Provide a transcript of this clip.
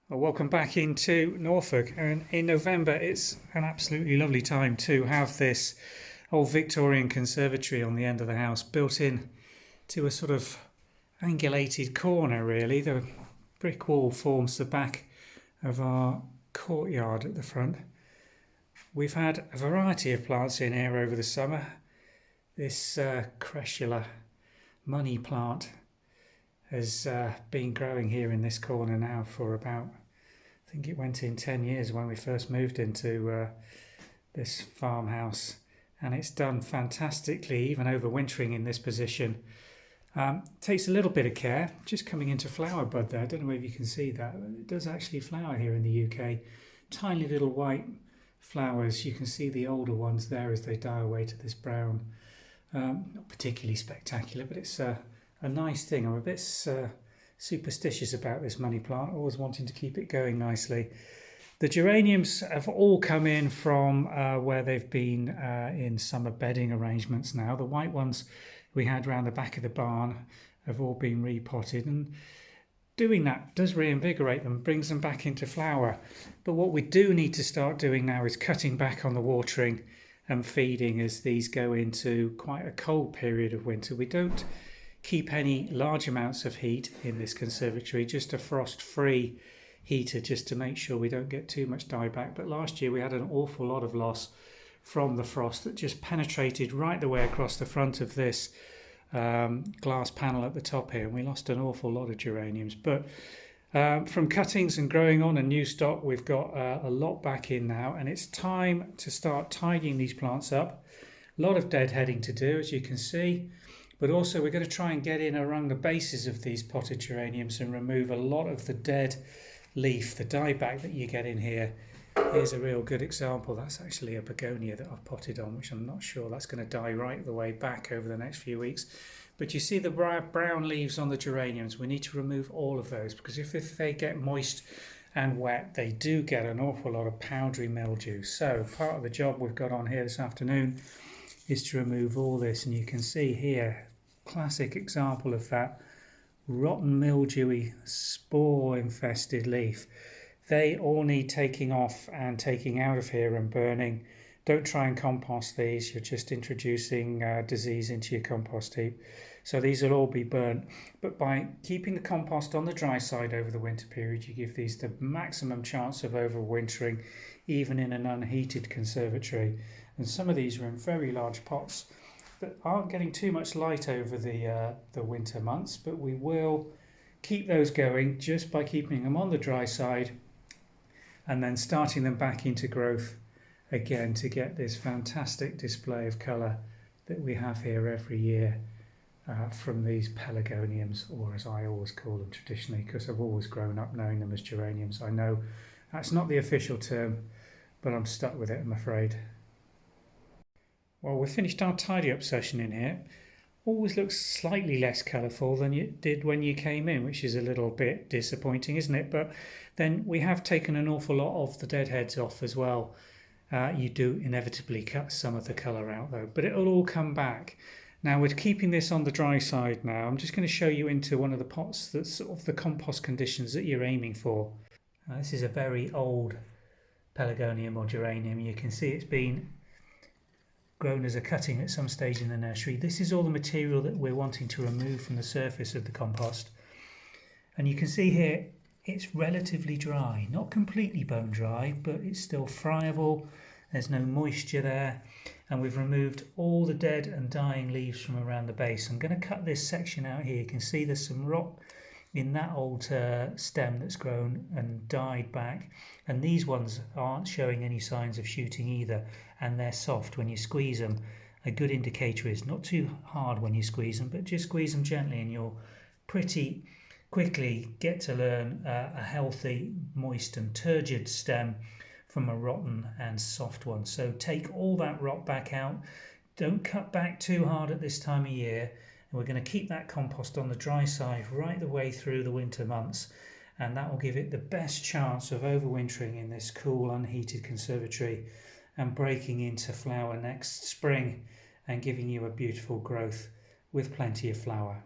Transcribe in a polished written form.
Well, welcome back into Norfolk, and in November it's an absolutely lovely time to have this old Victorian conservatory on the end of the house built in to a sort of angulated corner really. The brick wall forms the back of our courtyard at the front. We've had a variety of plants in here over the summer. This cressula money plant has been growing here in this corner now for about, I think it went in 10 years when we first moved into this farmhouse, and it's done fantastically, even overwintering in this position. Takes a little bit of care, just coming into flower bud there. I don't know if you can see that. It does actually flower here in the UK. Tiny little white flowers. You can see the older ones there as they die away to this brown. Not particularly spectacular, but it's a nice thing. I'm a bit superstitious about this money plant, always wanting to keep it going nicely. The geraniums have all come in from where they've been in summer bedding arrangements now. The white ones we had round the back of the barn have all been repotted, and doing that does reinvigorate them, brings them back into flower. But what we do need to start doing now is cutting back on the watering and feeding as these go into quite a cold period of winter. We don't keep any large amounts of heat in this conservatory, just a frost-free heater just to make sure we don't get too much dieback. But last year we had an awful lot of loss from the frost that just penetrated right the way across the front of this glass panel at the top here, and we lost an awful lot of geraniums. But from cuttings and growing on a new stock, we've got a lot back in now, and it's time to start tidying these plants up. A lot of deadheading to do, as you can see, but also we're going to try and get in around the bases of these potted geraniums and remove a lot of the dead leaf, the dieback that you get in here. Here's a real good example. That's actually a begonia that I've potted on, which I'm not sure that's going to die right the way back over the next few weeks. But you see the brown leaves on the geraniums. We need to remove all of those, because if they get moist and wet, they do get an awful lot of powdery mildew. So part of the job we've got on here this afternoon is to remove all this, and you can see here, classic example of that rotten mildewy spore infested leaf. They all need taking off and taking out of here and burning. Don't try and compost these, you're just introducing disease into your compost heap. So these will all be burnt. But by keeping the compost on the dry side over the winter period, you give these the maximum chance of overwintering, even in an unheated conservatory. And some of these are in very large pots that aren't getting too much light over the winter months, but we will keep those going just by keeping them on the dry side and then starting them back into growth again to get this fantastic display of colour that we have here every year from these pelargoniums, or as I always call them traditionally, because I've always grown up knowing them as geraniums. I know that's not the official term, but I'm stuck with it, I'm afraid. Well, we've finished our tidy up session in here. Always looks slightly less colourful than it did when you came in, which is a little bit disappointing, isn't it? But then we have taken an awful lot of the deadheads off as well. You do inevitably cut some of the colour out though, but it'll all come back. Now we're keeping this on the dry side now. I'm just going to show you into one of the pots that's sort of the compost conditions that you're aiming for. This is a very old pelargonium or geranium. You can see it's been grown as a cutting at some stage in the nursery. This is all the material that we're wanting to remove from the surface of the compost. And you can see here it's relatively dry, not completely bone dry, but it's still friable. There's no moisture there, and we've removed all the dead and dying leaves from around the base. I'm going to cut this section out here. You can see there's some rot in that old stem that's grown and died back, and these ones aren't showing any signs of shooting either, and they're soft when you squeeze them. A good indicator is not too hard when you squeeze them, but just squeeze them gently and you'll pretty quickly get to learn a healthy, moist and turgid stem from a rotten and soft one. So take all that rot back out. Don't cut back too hard at this time of year. And we're going to keep that compost on the dry side right the way through the winter months, and that will give it the best chance of overwintering in this cool, unheated conservatory and breaking into flower next spring and giving you a beautiful growth with plenty of flower.